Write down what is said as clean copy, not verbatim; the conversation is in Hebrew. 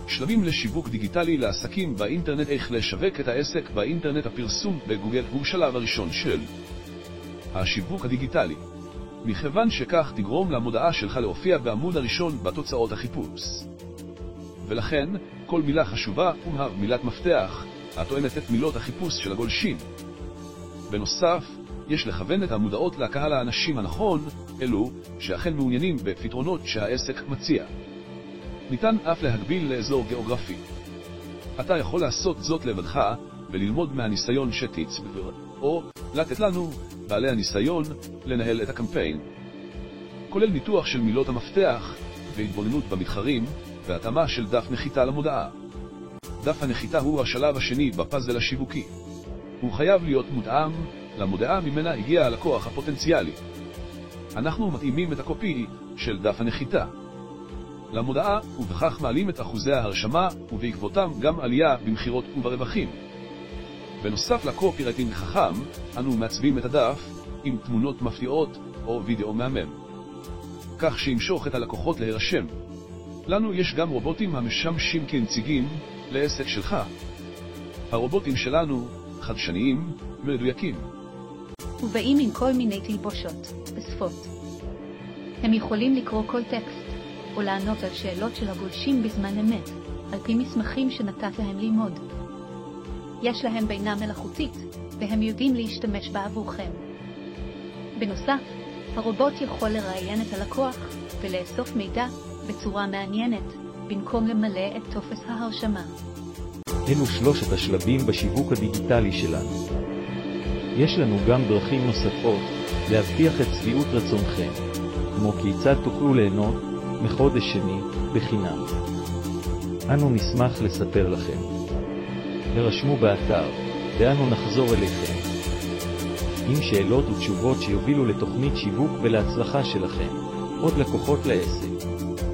שלבים לשיווק דיגיטלי לעסקים באינטרנט. איך לשווק את העסק באינטרנט. הפרסום בגוגל הוא שלב הראשון של השיווק הדיגיטלי. מכיוון שכך תגרום למודעה שלך להופיע בעמוד הראשון בתוצאות החיפוש. ולכן, כל מילה חשובה ומהווה מילת מפתח, התואמת את מילות החיפוש של הגולשים. בנוסף, יש לכוון את המודעות לקהל האנשים הנכון, אלו שאכן מעוניינים בפתרונות שהעסק מציע. ניתן אף להגביל לאזור גיאוגרפי. אתה יכול לעשות זאת לבדך וללמוד מהניסיון שתצבר, או לתת לנו, בעלי הניסיון, לנהל את הקמפיין. כולל ניתוח של מילות המפתח והתבוננות במתחרים והתאמה של דף נחיתה למודעה. דף הנחיתה הוא השלב השני בפאזל השיווקי. הוא חייב להיות מותאם למודעה ממנה הגיע הלקוח הפוטנציאלי. אנחנו מתאימים את הקופי של דף הנחיתה למודעה, ובכך מעלים את אחוזי ההרשמה, ובעקבותם גם עלייה במחירות וברווחים. בנוסף לקופירייטינג חכם, אנו מעצבים את הדף עם תמונות מפתיעות או וידאו מהמם, כך שימשוך את הלקוחות להירשם. לנו יש גם רובוטים המשמשים כנציגים לעסק שלך. הרובוטים שלנו חדשניים ומדויקים. ובאים עם כל מיני תלבושות ושפות. הם יכולים לקרוא כל טקסט, או לענות על שאלות של הגולשים בזמן אמת, על פי מסמכים שנתת להם ללמוד. יש להם בינה מלאכותית, והם יודעים להשתמש בה עבורכם. בנוסף, הרובוט יכול לראיין את הלקוח ולאסוף מידע בצורה מעניינת, במקום למלא את טופס ההרשמה. אלו שלושת השלבים בשיווק הדיגיטלי שלנו. יש לנו גם דרכים נוספות להבטיח את שביעות רצונכם, כמו כיצד תוכלו ליהנות מחודש שני בחינם. אנו נשמח לספר לכם. הרשמו באתר, ואנו נחזור אליכם עם שאלות ותשובות שיובילו לתוכנית שיווק ולהצלחה שלכם. עוד לקוחות לעסק.